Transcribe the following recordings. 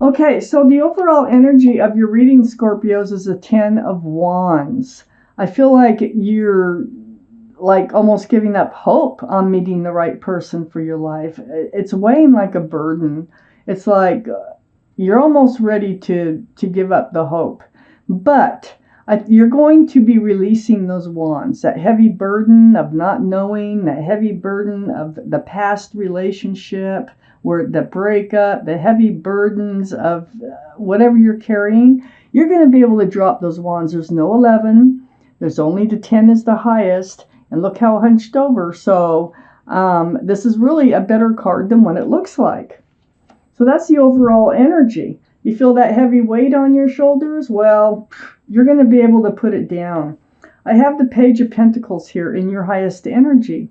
Okay, so the overall energy of your reading, Scorpios, is a 10 of Wands. I feel like you're like almost giving up hope on meeting the right person for your life. It's weighing like a burden. It's like you're almost ready to give up the hope. But you're going to be releasing those wands, that heavy burden of not knowing, that heavy burden of the past relationship, where the breakup, the heavy burdens of whatever you're carrying. You're going to be able to drop those wands. There's no 11. There's only the 10 is the highest. And look how hunched over. So this is really a better card than what it looks like. So that's the overall energy. You feel that heavy weight on your shoulders? Well, you're going to be able to put it down. I have the Page of Pentacles here in your highest energy.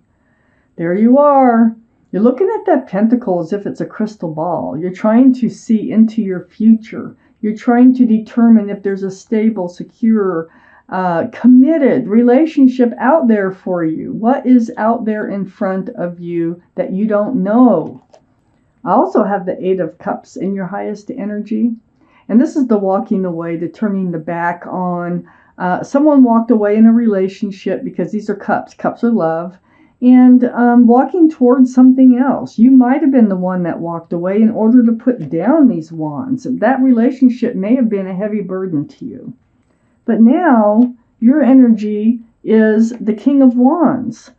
There you are. You're looking at that pentacle as if it's a crystal ball. You're trying to see into your future. You're trying to determine if there's a stable, secure, committed relationship out there for you. What is out there in front of you that you don't know? I also have the Eight of Cups in your highest energy. And this is the walking away, the turning the back on. Someone walked away in a relationship because these are cups. Cups are love. And walking towards something else. You might have been the one that walked away in order to put down these wands. That relationship may have been a heavy burden to you. But now your energy is the King of Wands.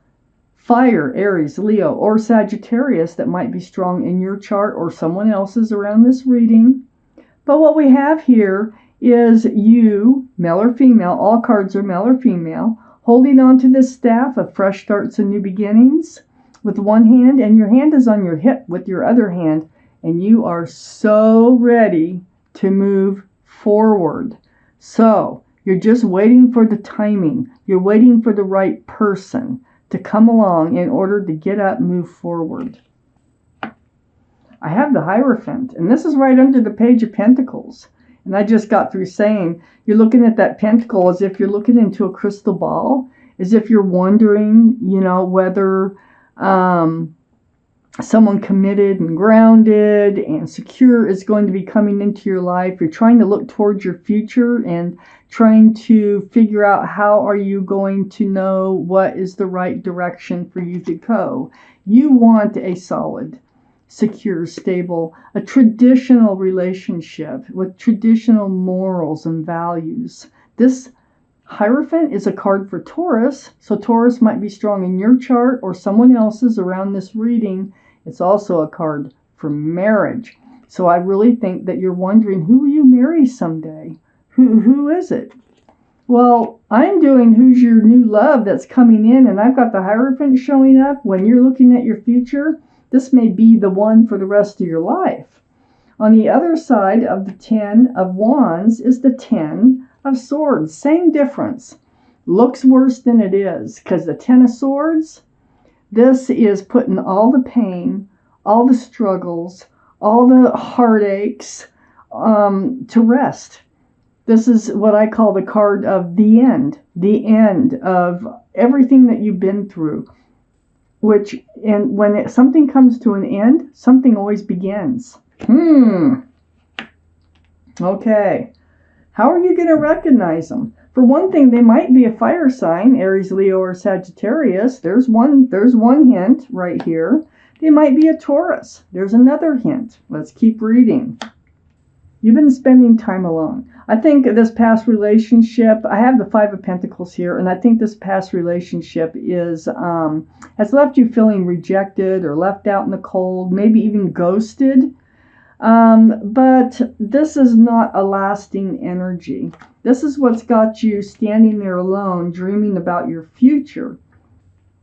Fire, Aries, Leo, or Sagittarius that might be strong in your chart or someone else's around this reading. But what we have here is you, male or female, all cards are male or female, holding on to this staff of fresh starts and new beginnings with one hand, and your hand is on your hip with your other hand, and you are so ready to move forward. So you're just waiting for the timing. You're waiting for the right person to come along in order to get up, move forward. I have the Hierophant, and this is right under the Page of Pentacles. And I just got through saying, you're looking at that pentacle as if you're looking into a crystal ball, as if you're wondering, whether someone committed and grounded and secure is going to be coming into your life. You're trying to look towards your future and trying to figure out how are you going to know what is the right direction for you to go. You want a solid, secure, stable, a traditional relationship with traditional morals and values. This Hierophant is a card for Taurus, so Taurus might be strong in your chart or someone else's around this reading. It's also a card for marriage. So I really think that you're wondering, who will you marry someday? Who is it? Well, I'm doing who's your new love that's coming in, and I've got the Hierophant showing up. When you're looking at your future, this may be the one for the rest of your life. On the other side of the 10 of Wands is the 10 of Swords. Same difference. Looks worse than it is, because the 10 of Swords, this is putting all the pain, all the struggles, all the heartaches to rest. This is what I call the card of the end of everything that you've been through. And when something comes to an end, something always begins. Okay. How are you going to recognize them? For one thing, they might be a fire sign, Aries, Leo, or Sagittarius. There's one hint right here. They might be a Taurus. There's another hint. Let's keep reading. You've been spending time alone. I think this past relationship, I have the Five of Pentacles here, and I think this past relationship has left you feeling rejected or left out in the cold, maybe even ghosted. But this is not a lasting energy. This is what's got you standing there alone, dreaming about your future.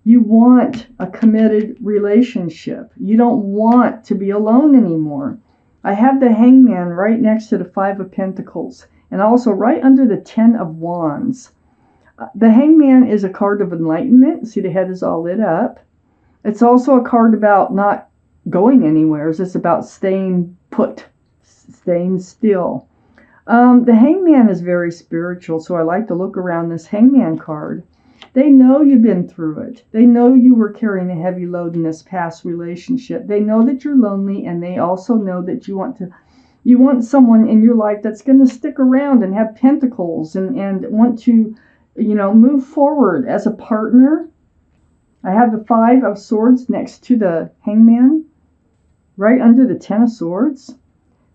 You want a committed relationship. You don't want to be alone anymore. I have the Hangman right next to the Five of Pentacles, and also right under the 10 of Wands. The Hangman is a card of enlightenment. See, the head is all lit up. It's also a card about not going anywhere. It's about staying put, staying still. The Hangman is very spiritual, so I like to look around this Hangman card. They know you've been through it. They know you were carrying a heavy load in this past relationship. They know that you're lonely, and they also know that you want to You want someone in your life that's going to stick around and have pentacles and want to, move forward as a partner. I have the 5 of Swords next to the Hangman, right under the 10 of Swords.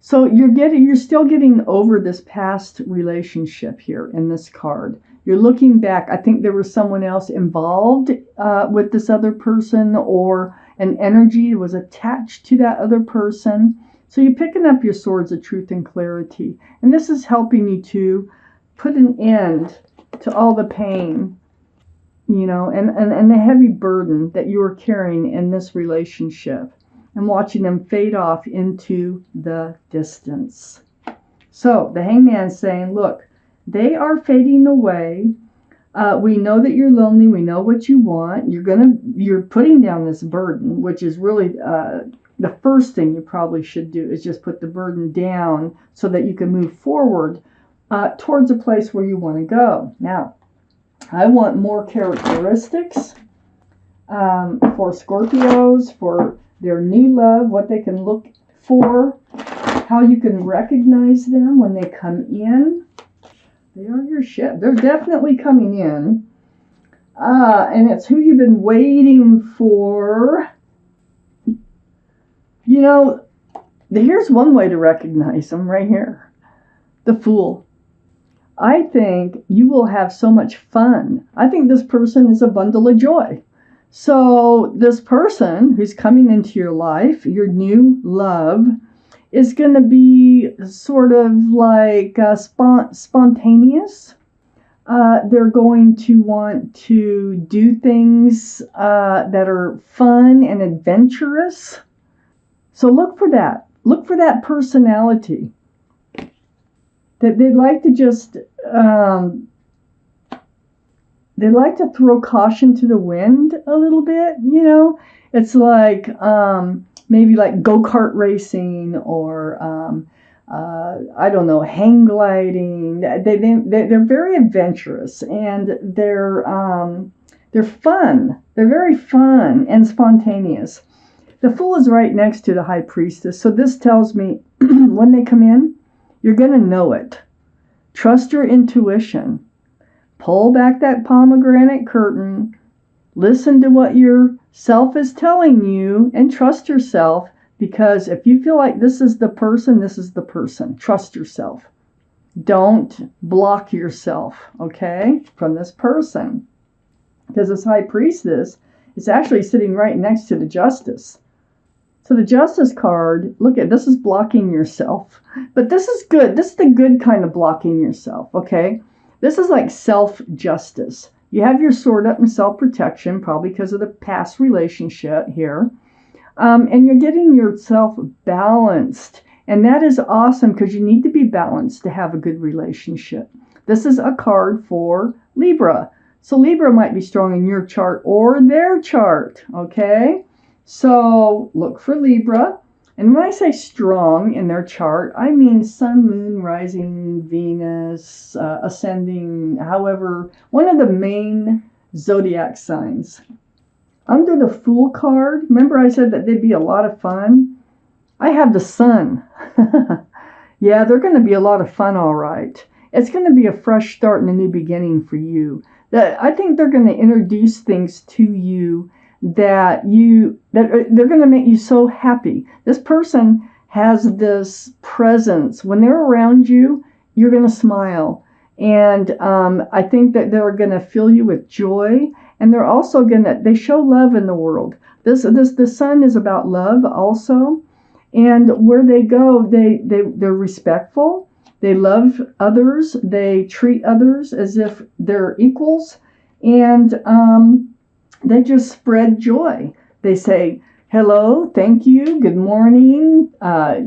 So you're still getting over this past relationship here in this card. You're looking back. I think there was someone else involved with this other person, or an energy was attached to that other person. So you're picking up your swords of truth and clarity. And this is helping you to put an end to all the pain, and the heavy burden that you are carrying in this relationship, and watching them fade off into the distance. So the Hangman's saying, look, they are fading away. We know that you're lonely. We know what you want. You're putting down this burden, which is really the first thing you probably should do, is just put the burden down so that you can move forward towards a place where you want to go. Now, I want more characteristics for Scorpios, for their new love, what they can look for, how you can recognize them when they come in. They are your ship. They're definitely coming in. And it's who you've been waiting for. Here's one way to recognize them right here. The Fool. I think you will have so much fun. I think this person is a bundle of joy. So this person who's coming into your life, your new love, is going to be sort of like spontaneous. They're going to want to do things that are fun and adventurous. So look for that. Look for that personality. That they'd like to just, they like to throw caution to the wind a little bit, It's like maybe like go-kart racing, or I don't know, hang gliding. They're very adventurous, and they're fun. They're very fun and spontaneous. The Fool is right next to the High Priestess, so this tells me when they come in, you're going to know it. Trust your intuition. Pull back that pomegranate curtain. Listen to what your self is telling you, and trust yourself, because if you feel like this is the person, this is the person. Trust yourself. Don't block yourself, okay, from this person. Because this High Priestess is actually sitting right next to the Justice. So the Justice card, look at this, is blocking yourself. But this is good. This is the good kind of blocking yourself, okay? This is like self-justice. You have your sword up in self-protection, probably because of the past relationship here. And you're getting yourself balanced. And that is awesome, because you need to be balanced to have a good relationship. This is a card for Libra. So Libra might be strong in your chart or their chart, okay? So look for Libra. And when I say strong in their chart, I mean Sun, Moon, Rising, Venus, Ascending, however, one of the main zodiac signs. Under the Fool card, remember I said that they'd be a lot of fun? I have the Sun. Yeah, they're going to be a lot of fun, all right. It's going to be a fresh start and a new beginning for you. I think they're going to introduce things to you that they're going to make you so happy. This person has this presence. When they're around you, you're going to smile. And I think that they're going to fill you with joy. And they're also they show love in the world. The Sun is about love also. And where they go, they're respectful. They love others. They treat others as if they're equals. And they just spread joy. They say, hello, thank you, good morning,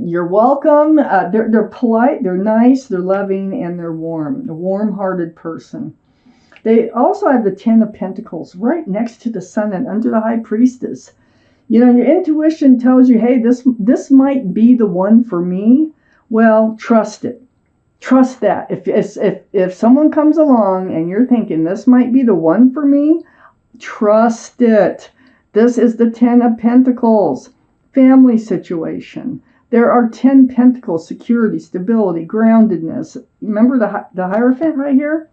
you're welcome. They're polite, they're nice, they're loving, and they're warm. A warm-hearted person. They also have the 10 of Pentacles right next to the Sun and under the High Priestess. Your intuition tells you, hey, this might be the one for me. Well, trust it. Trust that. If someone comes along and you're thinking this might be the one for me, trust it. This is the 10 of Pentacles. Family situation. There are 10 pentacles: security, stability, groundedness. Remember the Hierophant right here?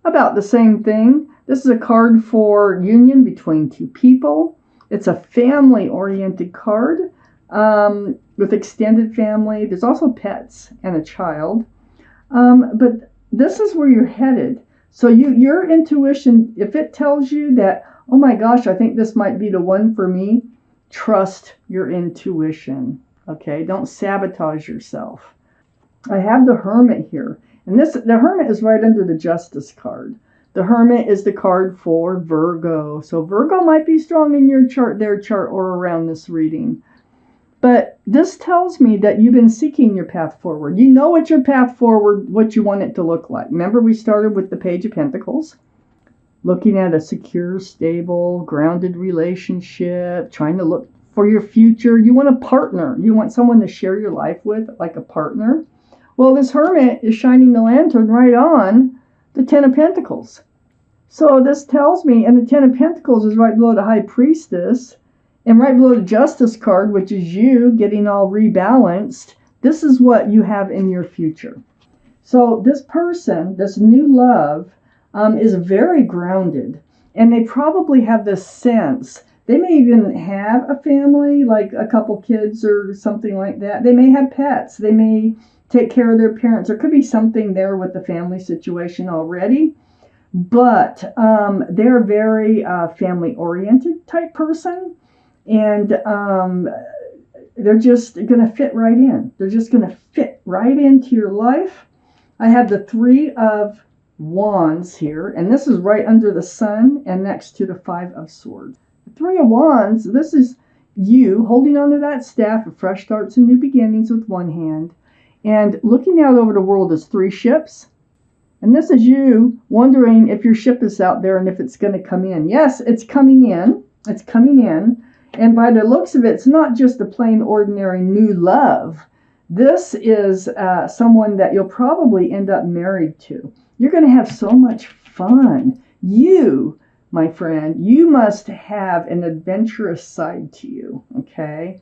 About the same thing. This is a card for union between two people. It's a family-oriented card with extended family. There's also pets and a child. But this is where you're headed. So your intuition, if it tells you that, oh my gosh, I think this might be the one for me, trust your intuition. Okay, don't sabotage yourself. I have the Hermit here. And the Hermit is right under the Justice card. The Hermit is the card for Virgo. So Virgo might be strong in your chart, their chart, or around this reading. But this tells me that you've been seeking your path forward. You know what your path forward, what you want it to look like. Remember, we started with the Page of Pentacles, looking at a secure, stable, grounded relationship, trying to look for your future. You want a partner. You want someone to share your life with, like a partner. Well, this Hermit is shining the lantern right on the Ten of Pentacles. So this tells me, and the Ten of Pentacles is right below the High Priestess, and right below the Justice card, which is you getting all rebalanced. This is what you have in your future. So this person, this new love, is very grounded, and they probably have this sense. They may even have a family, like a couple kids or something like that. They may have pets. They may take care of their parents. There could be something there with the family situation already. But they're a very family-oriented type person. And they're just going to fit right in. They're just going to fit right into your life. I have the Three of Wands here. And this is right under the Sun and next to the Five of Swords. The Three of Wands, this is you holding onto that staff of fresh starts and new beginnings with one hand. And looking out over the world as three ships. And this is you wondering if your ship is out there and if it's going to come in. Yes, it's coming in. It's coming in. And by the looks of it, it's not just a plain ordinary new love. This is someone that you'll probably end up married to. You're going to have so much fun. You, my friend, you must have an adventurous side to you, okay?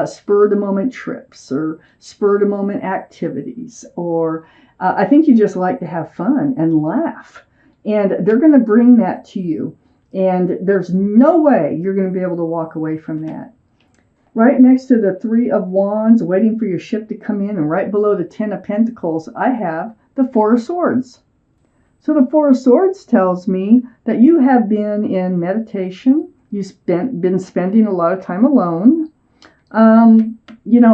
Spur-of-the-moment trips or spur-of-the-moment activities. Or I think you just like to have fun and laugh. And they're going to bring that to you. And there's no way you're going to be able to walk away from that. Right next to the Three of Wands, waiting for your ship to come in, and right below the Ten of Pentacles, I have the Four of Swords. So the Four of Swords tells me that you have been in meditation. You've been spending a lot of time alone,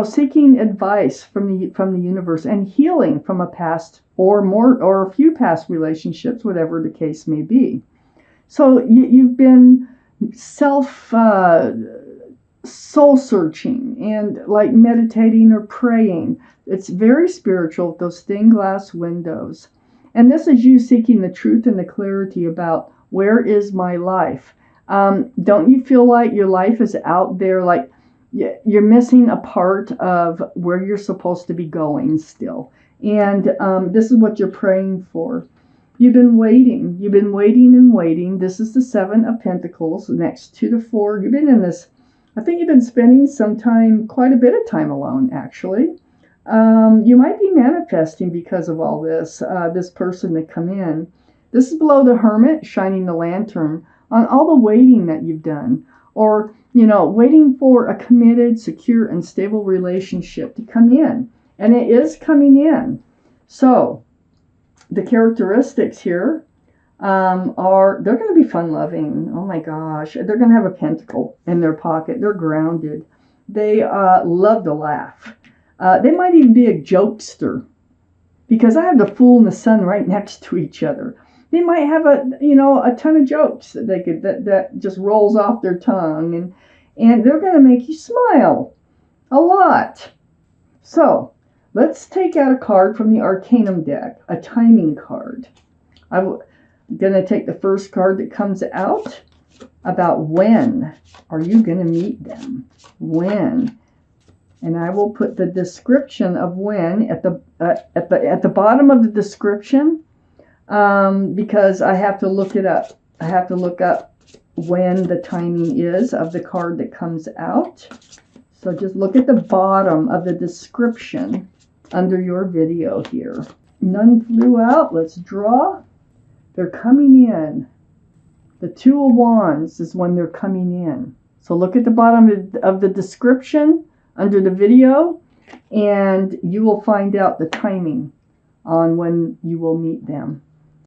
seeking advice from the universe and healing from a past or a few past relationships, whatever the case may be. So you've been soul searching and like meditating or praying. It's very spiritual with those stained glass windows. And this is you seeking the truth and the clarity about where is my life. Don't you feel like your life is out there, like you're missing a part of where you're supposed to be going still? And this is what you're praying for. You've been waiting. You've been waiting and waiting. This is the Seven of Pentacles next to the Four. You've been in this, I think you've been spending some time, quite a bit of time alone, actually. You might be manifesting because of all this, this person to come in. This is below the Hermit, shining the lantern on all the waiting that you've done. Or, waiting for a committed, secure, and stable relationship to come in. And it is coming in. So, the characteristics here they're going to be fun-loving. Oh my gosh. They're going to have a pentacle in their pocket. They're grounded. They love to laugh. They might even be a jokester, because I have the Fool and the Sun right next to each other. They might have a ton of jokes that they could that just rolls off their tongue, and they're going to make you smile a lot. So let's take out a card from the Arcanum deck, a timing card. I'm going to take the first card that comes out about when are you going to meet them? When? And I will put the description of when at the bottom of the description, because I have to look it up. I have to look up when the timing is of the card that comes out. So just look at the bottom of the description under your video here. None flew out. Let's draw. They're coming in. The Two of Wands is when they're coming in. So look at the bottom of the description under the video, and you will find out the timing on when you will meet them.